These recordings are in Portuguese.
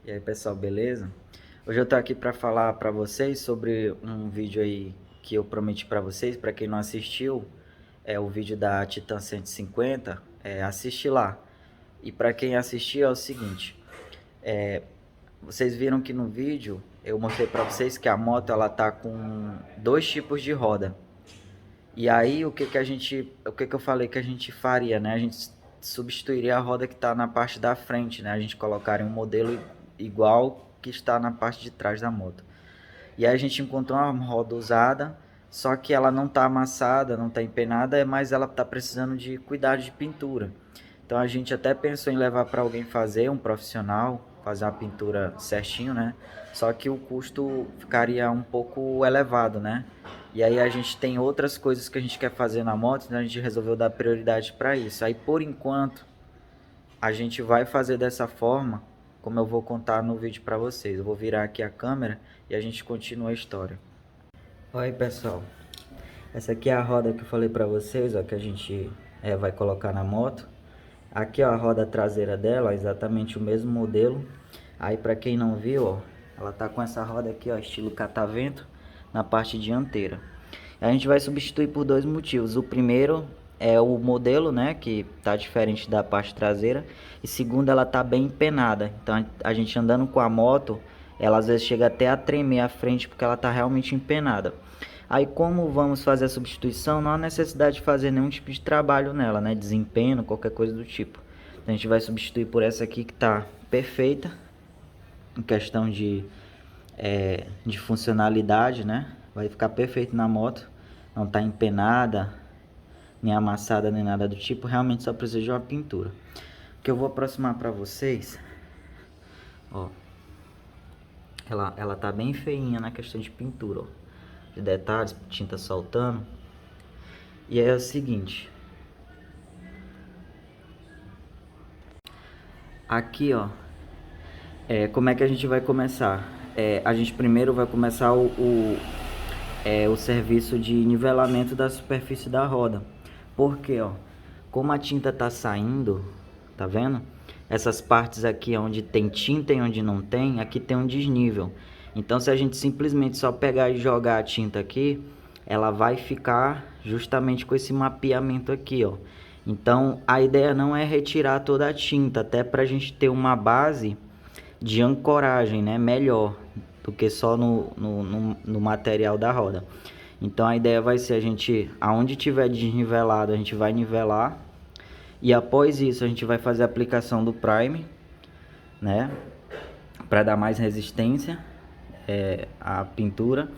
E aí pessoal, beleza? Hoje eu tô aqui para falar para vocês sobre um vídeo aí que eu prometi para vocês. Para quem não assistiu, é o vídeo da Titan 150, assiste lá. E para quem assistiu é o seguinte, vocês viram que no vídeo eu mostrei para vocês que a moto ela tá com dois tipos de roda. E aí o que que eu falei que a gente faria, né? A gente substituiria a roda que está na parte da frente, né? A gente colocaria um modelo igual que está na parte de trás da moto. E aí a gente encontrou uma roda usada, só que ela não está amassada, não está empenada, mas ela está precisando de cuidado de pintura. Então a gente até pensou em levar para alguém fazer, um profissional, fazer uma pintura certinho, né? Só que o custo ficaria um pouco elevado, né? E aí a gente tem outras coisas que a gente quer fazer na moto, então a gente resolveu dar prioridade para isso. Aí por enquanto a gente vai fazer dessa forma, como eu vou contar no vídeo para vocês. Eu vou virar aqui a câmera e a gente continua a história. Olha aí pessoal, essa aqui é a roda que eu falei para vocês, ó, que a gente vai colocar na moto. Aqui ó, a roda traseira dela, ó, exatamente o mesmo modelo. Aí para quem não viu, ó, ela tá com essa roda aqui, ó, estilo catavento, na parte dianteira. A gente vai substituir por dois motivos. O primeiro é o modelo, né, que tá diferente da parte traseira. E segundo, ela tá bem empenada. Então a gente andando com a moto, ela às vezes chega até a tremer a frente porque ela tá realmente empenada. Aí como vamos fazer a substituição, não há necessidade de fazer nenhum tipo de trabalho nela, né? Desempenho, qualquer coisa do tipo. Então, a gente vai substituir por essa aqui que tá perfeita em questão de funcionalidade, né? Vai ficar perfeito na moto, não tá empenada, nem amassada, nem nada do tipo. Realmente só precisa de uma pintura. O que eu vou aproximar para vocês, ó, ela tá bem feinha na questão de pintura, ó, de detalhes, tinta soltando. E aí é o seguinte, aqui ó, como é que a gente vai começar? A gente primeiro vai começar o serviço de nivelamento da superfície da roda. Porque ó, como a tinta tá saindo, tá vendo? Essas partes aqui onde tem tinta e onde não tem, aqui tem um desnível. Então se a gente simplesmente só pegar e jogar a tinta aqui, ela vai ficar justamente com esse mapeamento aqui, ó. Então a ideia não é retirar toda a tinta, até para a gente ter uma base de ancoragem, né, melhor do que só no material da roda. Então a ideia vai ser a gente, aonde tiver desnivelado, a gente vai nivelar. E após isso a gente vai fazer a aplicação do prime, né, para dar mais resistência à pintura.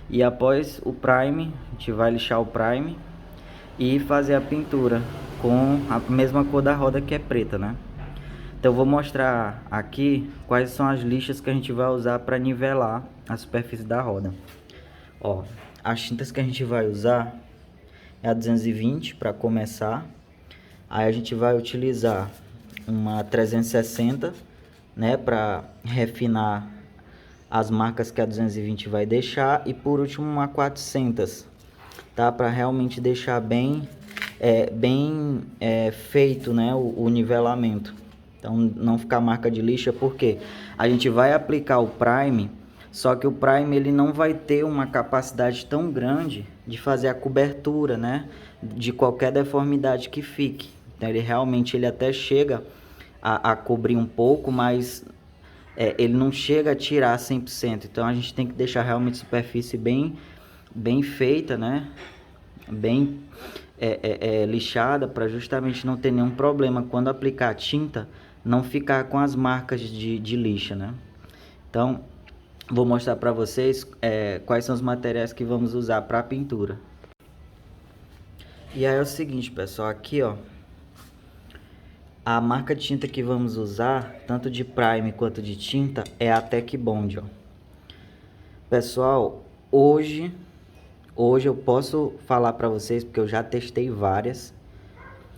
E após o prime, a gente vai lixar o prime e fazer a pintura com a mesma cor da roda, que é preta, né? Então eu vou mostrar aqui quais são as lixas que a gente vai usar para nivelar a superfície da roda. Ó, as tintas que a gente vai usar é a 220 para começar. Aí a gente vai utilizar uma 360, né, para refinar as marcas que a 220 vai deixar. E por último uma 400, tá, para realmente deixar bem feito, né, o nivelamento. Então não ficar marca de lixa, porque a gente vai aplicar o prime, só que o prime ele não vai ter uma capacidade tão grande de fazer a cobertura, né, de qualquer deformidade que fique. Então ele até chega a cobrir um pouco, mas ele não chega a tirar 100%. Então a gente tem que deixar realmente a superfície bem feita, né, bem lixada, para justamente não ter nenhum problema quando aplicar a tinta, não ficar com as marcas de lixa, né? Então vou mostrar para vocês quais são os materiais que vamos usar para a pintura. E aí é o seguinte, pessoal, aqui ó, a marca de tinta que vamos usar, tanto de prime quanto de tinta, é a Tech Bond, ó. Pessoal, hoje eu posso falar para vocês, porque eu já testei várias,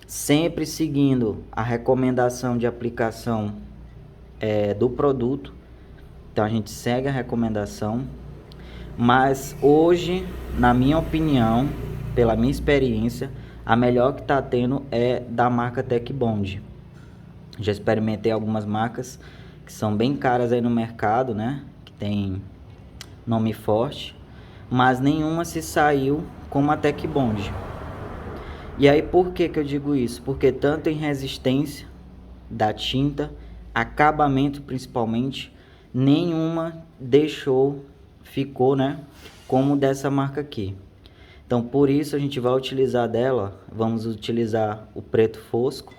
sempre seguindo a recomendação de aplicação do produto. Então a gente segue a recomendação, mas hoje, na minha opinião, pela minha experiência, a melhor que tá tendo é da marca Tech Bond. Já experimentei algumas marcas que são bem caras aí no mercado, né? Que tem nome forte, mas nenhuma se saiu como a Tech Bond. E aí por que eu digo isso? Porque tanto em resistência da tinta, acabamento principalmente, nenhuma ficou, né, como dessa marca aqui. Então por isso a gente vai utilizar dela, vamos utilizar o preto fosco,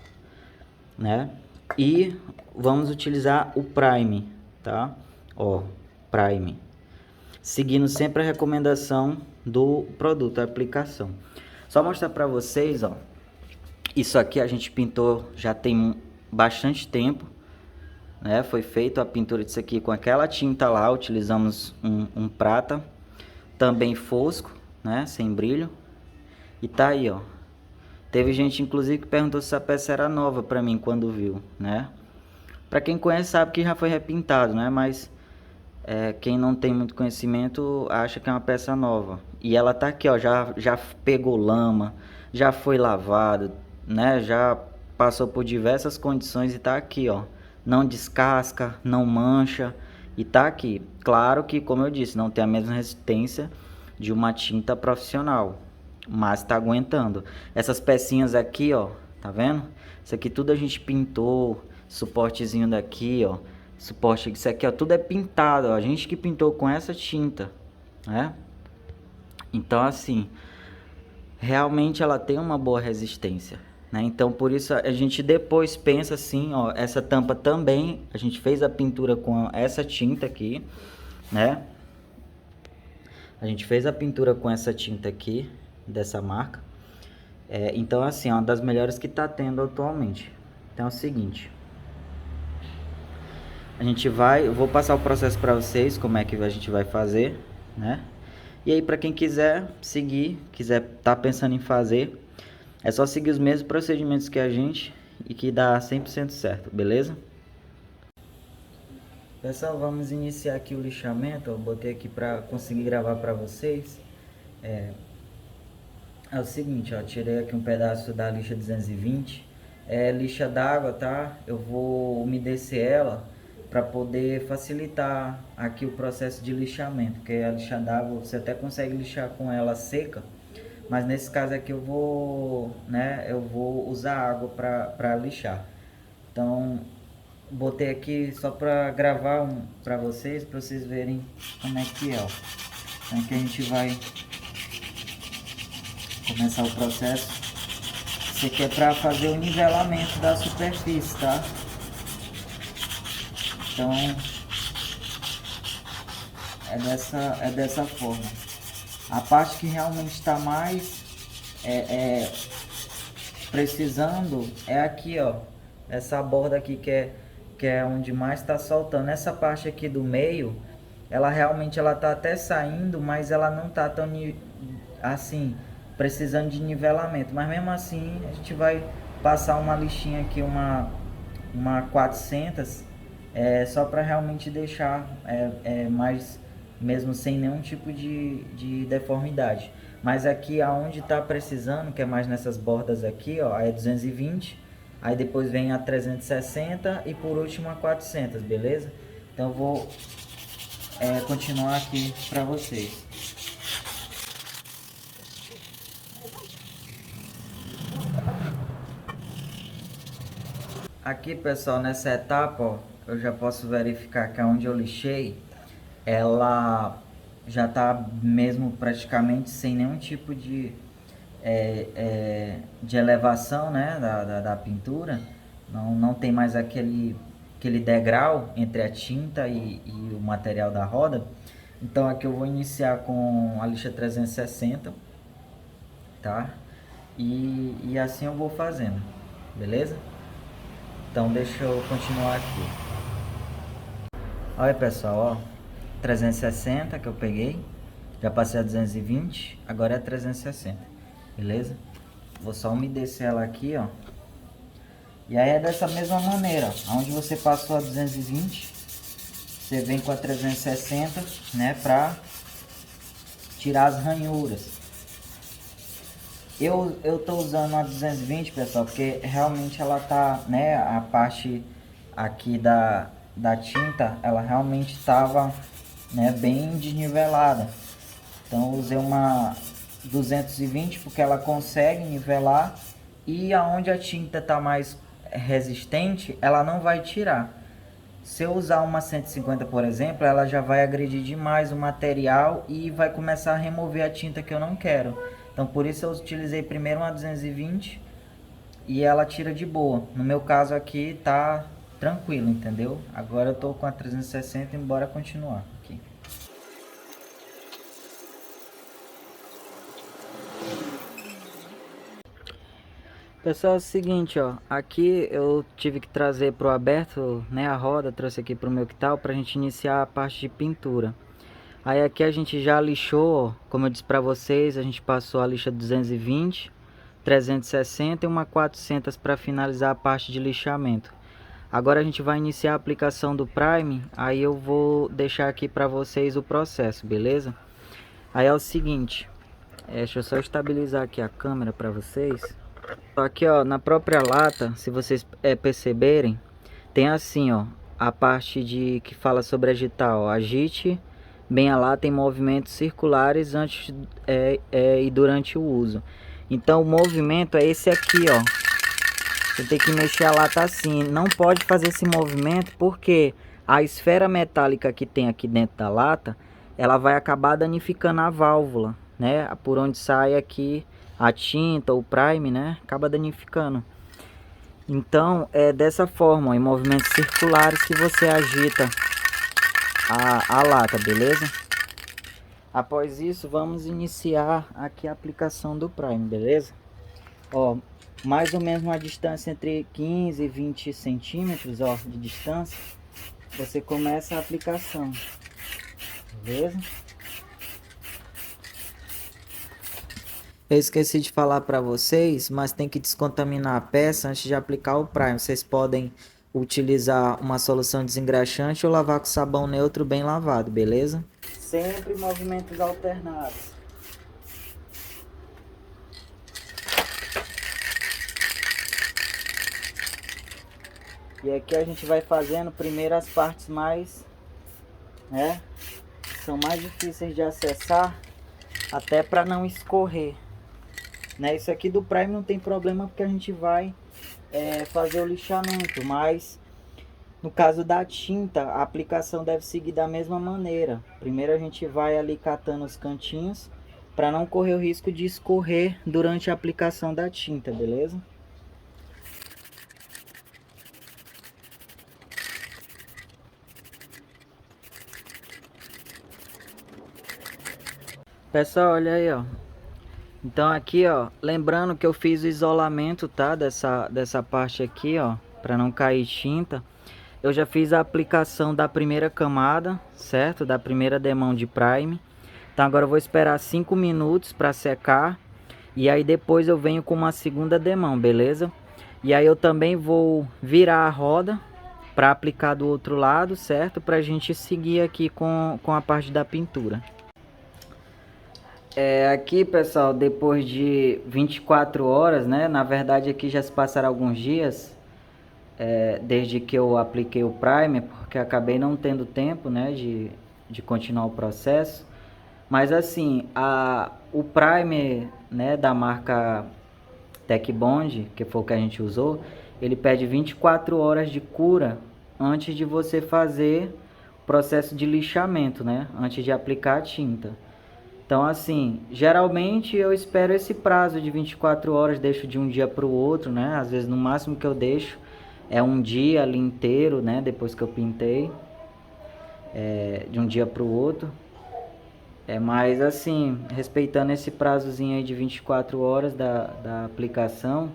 né, e vamos utilizar o Prime, tá? Ó, Prime, seguindo sempre a recomendação do produto, a aplicação. Só mostrar para vocês, ó, isso aqui a gente pintou já tem bastante tempo, né? Foi feita a pintura disso aqui com aquela tinta lá, utilizamos um prata, também fosco, né? Sem brilho. E tá aí, ó. Teve gente inclusive que perguntou se essa peça era nova pra mim quando viu, né? Pra quem conhece sabe que já foi repintado, né? Mas quem não tem muito conhecimento acha que é uma peça nova. E ela tá aqui, ó, já pegou lama, já foi lavado, né? Já passou por diversas condições e tá aqui, ó. Não descasca, não mancha e tá aqui. Claro que, como eu disse, não tem a mesma resistência de uma tinta profissional, mas tá aguentando. Essas pecinhas aqui, ó, tá vendo? Isso aqui tudo a gente pintou, suportezinho daqui, ó. Suporte, isso aqui, ó, tudo é pintado, ó. A gente que pintou com essa tinta, né? Então, assim, realmente ela tem uma boa resistência, né? Então, por isso a gente depois pensa assim, ó, essa tampa também, a gente fez a pintura com essa tinta aqui, né? A gente fez a pintura com essa tinta aqui, dessa marca. Então, assim, é uma das melhores que tá tendo atualmente. Então, é o seguinte... eu vou passar o processo para vocês, como é que a gente vai fazer, né? E aí para quem quiser seguir, tá pensando em fazer, é só seguir os mesmos procedimentos que a gente e que dá 100% certo, beleza? Pessoal, vamos iniciar aqui o lixamento. Eu botei aqui para conseguir gravar para vocês. É o seguinte, ó, tirei aqui um pedaço da lixa 220, lixa d'água, tá? Eu vou umedecer ela para poder facilitar aqui o processo de lixamento, porque a lixa d'água você até consegue lixar com ela seca, mas nesse caso aqui eu vou usar água para lixar. Então botei aqui só para gravar para vocês verem como é que é, ó. Então aqui a gente vai começar o processo. Isso aqui é para fazer o nivelamento da superfície, tá? Então é dessa forma. A parte que realmente está mais precisando é aqui, ó, essa borda aqui que é onde mais está soltando. Essa parte aqui do meio, ela realmente tá até saindo, mas ela não tá tão assim precisando de nivelamento. Mas mesmo assim a gente vai passar uma lixinha aqui, uma 400, só para realmente deixar mais, mesmo sem nenhum tipo de deformidade. Mas aqui aonde está precisando, que é mais nessas bordas aqui, ó, é 220, aí depois vem a 360 e por último a 400, beleza? Então eu vou continuar aqui para vocês. Aqui, pessoal, nessa etapa, ó, eu já posso verificar que onde eu lixei, ela já tá mesmo praticamente sem nenhum tipo de elevação, né, da pintura. Não tem mais aquele degrau entre a tinta e o material da roda. Então aqui eu vou iniciar com a lixa 360, tá? E assim eu vou fazendo, beleza? Então deixa eu continuar aqui. Olha, pessoal, ó, 360 que eu peguei, já passei a 220, agora é 360, beleza? Vou só umedecer ela aqui, ó. E aí é dessa mesma maneira, onde você passou a 220, você vem com a 360, né, pra tirar as ranhuras. Eu tô usando a 220, pessoal, porque realmente ela tá, né, a parte aqui da tinta, ela realmente estava, né, bem desnivelada. Então eu usei uma 220 porque ela consegue nivelar, e aonde a tinta está mais resistente, ela não vai tirar. Se eu usar uma 150, por exemplo, ela já vai agredir demais o material e vai começar a remover a tinta que eu não quero. Então por isso eu utilizei primeiro uma 220 e ela tira de boa. No meu caso aqui tá tranquilo, entendeu? Agora eu tô com a 360 e bora continuar aqui. Pessoal, é o seguinte, ó, aqui eu tive que trazer pro aberto, né, a roda, trouxe aqui pro meu quintal pra gente iniciar a parte de pintura. Aí aqui a gente já lixou, ó, como eu disse pra vocês, a gente passou a lixa 220, 360 e uma 400 para finalizar a parte de lixamento. Agora a gente vai iniciar a aplicação do Prime, aí eu vou deixar aqui pra vocês o processo, beleza? Aí é o seguinte, deixa eu só estabilizar aqui a câmera pra vocês. Aqui, ó, na própria lata, se vocês perceberem, tem assim, ó, a parte de que fala sobre agitar, ó, agite bem a lata em movimentos circulares antes e durante o uso. Então o movimento é esse aqui, ó. Você tem que mexer a lata assim, não pode fazer esse movimento porque a esfera metálica que tem aqui dentro da lata, ela vai acabar danificando a válvula, né? Por onde sai aqui a tinta, o prime, né? Acaba danificando. Então é dessa forma, ó, em movimentos circulares que você agita a lata, beleza? Após isso, vamos iniciar aqui a aplicação do prime, beleza? Ó, mais ou menos uma distância entre 15 e 20 centímetros, ó, de distância, você começa a aplicação, beleza? Eu esqueci de falar para vocês, mas tem que descontaminar a peça antes de aplicar o prime. Vocês podem utilizar uma solução desengraxante ou lavar com sabão neutro bem lavado, beleza? Sempre movimentos alternados. E aqui a gente vai fazendo primeiro as partes mais, né, são mais difíceis de acessar, até para não escorrer, né? Isso aqui do prime não tem problema porque a gente vai fazer o lixamento, mas no caso da tinta, a aplicação deve seguir da mesma maneira. Primeiro a gente vai ali catando os cantinhos para não correr o risco de escorrer durante a aplicação da tinta, beleza? Pessoal, olha aí, ó. Então aqui, ó, lembrando que eu fiz o isolamento, tá? Dessa parte aqui, ó, para não cair tinta. Eu já fiz a aplicação da primeira camada, certo? Da primeira demão de prime. Então agora eu vou esperar 5 minutos para secar. E aí depois eu venho com uma segunda demão, beleza? E aí eu também vou virar a roda para aplicar do outro lado, certo? Pra gente seguir aqui com a parte da pintura. Aqui, pessoal, depois de 24 horas, né? Na verdade aqui já se passaram alguns dias, desde que eu apliquei o primer, porque acabei não tendo tempo, né, de continuar o processo. Mas assim, o primer, né, da marca Tech Bond, que foi o que a gente usou, ele pede 24 horas de cura antes de você fazer o processo de lixamento, né, antes de aplicar a tinta. Então assim, geralmente eu espero esse prazo de 24 horas, deixo de um dia para o outro, né? Às vezes no máximo que eu deixo é um dia ali inteiro, né? Depois que eu pintei, de um dia para o outro. Mas assim, respeitando esse prazozinho aí de 24 horas da aplicação,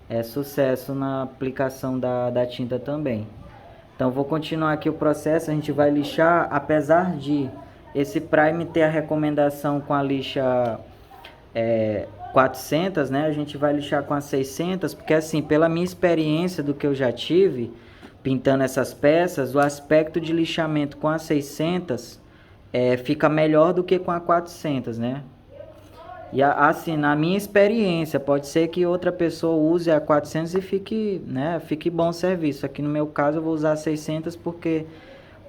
é sucesso na aplicação da tinta também. Então vou continuar aqui o processo, a gente vai lixar, apesar de esse prime ter a recomendação com a lixa 400, né? A gente vai lixar com a 600, porque assim, pela minha experiência do que eu já tive pintando essas peças, o aspecto de lixamento com a 600 fica melhor do que com a 400, né? E assim, na minha experiência, pode ser que outra pessoa use a 400 e fique, né, fique bom o serviço. Aqui no meu caso eu vou usar 600 porque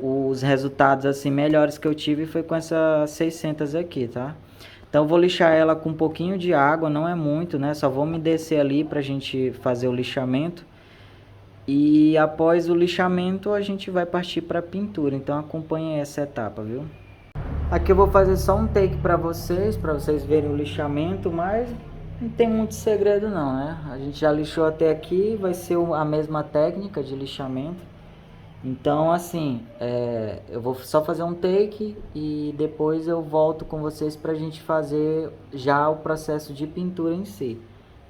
os resultados assim melhores que eu tive foi com essa 600 aqui, tá? Então eu vou lixar ela com um pouquinho de água, não é muito, né? Só vou me descer ali pra gente fazer o lixamento. E após o lixamento a gente vai partir para pintura. Então acompanhe essa etapa, viu? Aqui eu vou fazer só um take para vocês verem o lixamento, mas não tem muito segredo não, né? A gente já lixou até aqui, vai ser a mesma técnica de lixamento. Então assim, eu vou só fazer um take e depois eu volto com vocês para a gente fazer já o processo de pintura em si.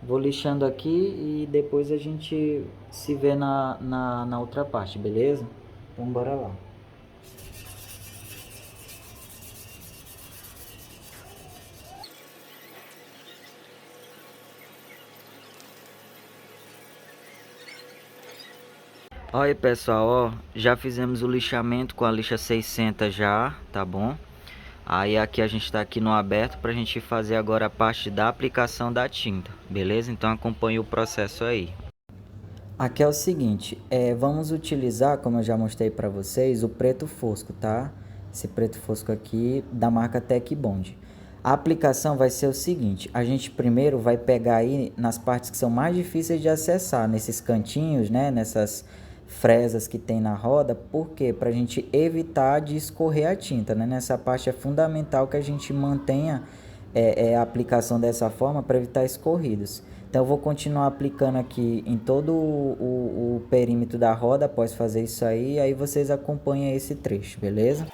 Vou lixando aqui e depois a gente se vê na outra parte, beleza? Então bora lá. Olha aí pessoal, ó, já fizemos o lixamento com a lixa 600 já, tá bom? Aí aqui a gente tá aqui no aberto pra gente fazer agora a parte da aplicação da tinta, beleza? Então acompanhe o processo aí. Aqui é o seguinte, vamos utilizar, como eu já mostrei para vocês, o preto fosco, tá? Esse preto fosco aqui da marca Tech Bond. A aplicação vai ser o seguinte, a gente primeiro vai pegar aí nas partes que são mais difíceis de acessar, nesses cantinhos, né? Nessas fresas que tem na roda, por quê? Para a gente evitar de escorrer a tinta, né? Nessa parte é fundamental que a gente mantenha a aplicação dessa forma para evitar escorridos. Então eu vou continuar aplicando aqui em todo o perímetro da roda após fazer isso aí, aí vocês acompanham esse trecho, beleza?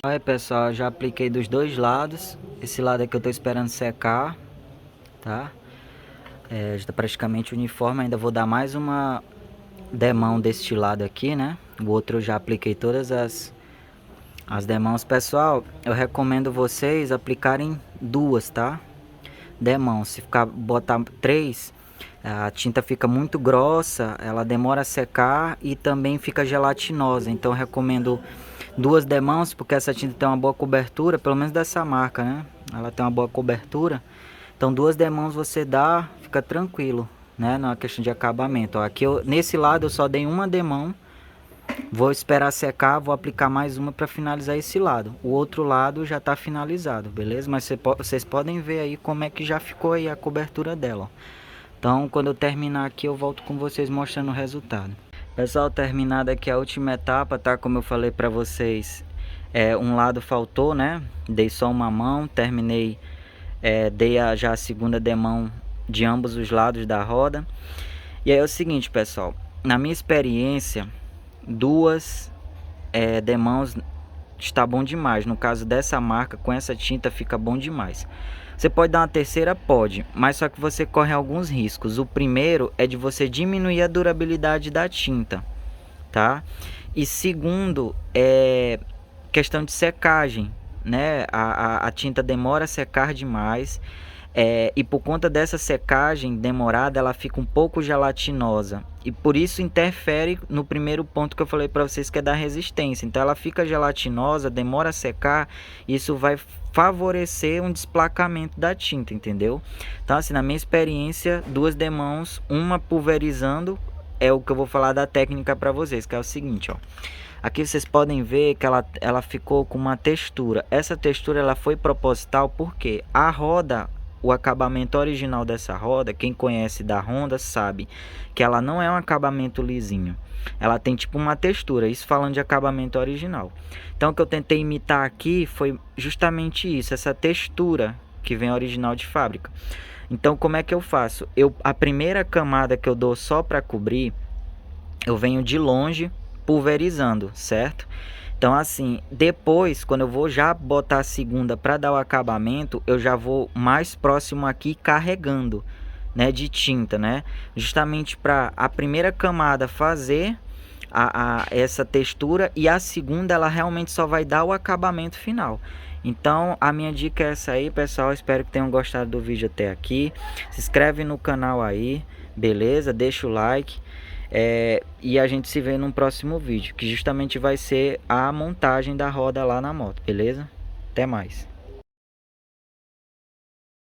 Aí pessoal, já apliquei dos dois lados. Esse lado aqui eu tô esperando secar, tá? Já está praticamente uniforme, ainda vou dar mais uma demão deste lado aqui, né? O outro eu já apliquei todas as demãos. Pessoal, eu recomendo vocês aplicarem duas, tá? Demãos, se botar três, a tinta fica muito grossa, ela demora a secar e também fica gelatinosa. Então eu recomendo duas demãos, porque essa tinta tem uma boa cobertura, pelo menos dessa marca, né? Ela tem uma boa cobertura. Então duas demãos você dá, fica tranquilo, né? Na questão de acabamento. Ó, aqui nesse lado eu só dei uma demão. Vou esperar secar, vou aplicar mais uma para finalizar esse lado. O outro lado já está finalizado, beleza? Mas vocês podem ver aí como é que já ficou aí a cobertura dela, ó. Então quando eu terminar aqui eu volto com vocês mostrando o resultado. Pessoal, terminada aqui a última etapa, tá? Como eu falei para vocês, um lado faltou, né? Dei só uma mão, terminei, dei já a segunda demão de ambos os lados da roda. E aí é o seguinte, pessoal, na minha experiência, duas demãos está bom demais. No caso dessa marca, com essa tinta fica bom demais. Você pode dar uma terceira? Pode, mas só que você corre alguns riscos. O primeiro é de você diminuir a durabilidade da tinta, tá? E segundo, é questão de secagem, né? A tinta demora a secar demais. E por conta dessa secagem demorada, ela fica um pouco gelatinosa. E por isso interfere no primeiro ponto que eu falei para vocês, que é da resistência. Então ela fica gelatinosa, demora a secar, e isso vai favorecer um desplacamento da tinta, entendeu? Então assim, na minha experiência, duas demãos, uma pulverizando, é o que eu vou falar da técnica para vocês, que é o seguinte, ó. Aqui vocês podem ver que ela ficou com uma textura. Essa textura ela foi proposital porque a roda, o acabamento original dessa roda, quem conhece da Honda sabe que ela não é um acabamento lisinho. Ela tem tipo uma textura, isso falando de acabamento original. Então o que eu tentei imitar aqui foi justamente isso, essa textura que vem original de fábrica. Então como é que eu faço? A primeira camada que eu dou só para cobrir, eu venho de longe pulverizando, certo? Então assim, depois quando eu vou já botar a segunda para dar o acabamento, eu já vou mais próximo aqui carregando, né, de tinta, né? Justamente para a primeira camada fazer essa textura, e a segunda ela realmente só vai dar o acabamento final. Então a minha dica é essa aí, pessoal. Espero que tenham gostado do vídeo até aqui. Se inscreve no canal aí, beleza? Deixa o like. E a gente se vê num próximo vídeo, que justamente vai ser a montagem da roda lá na moto, beleza? Até mais.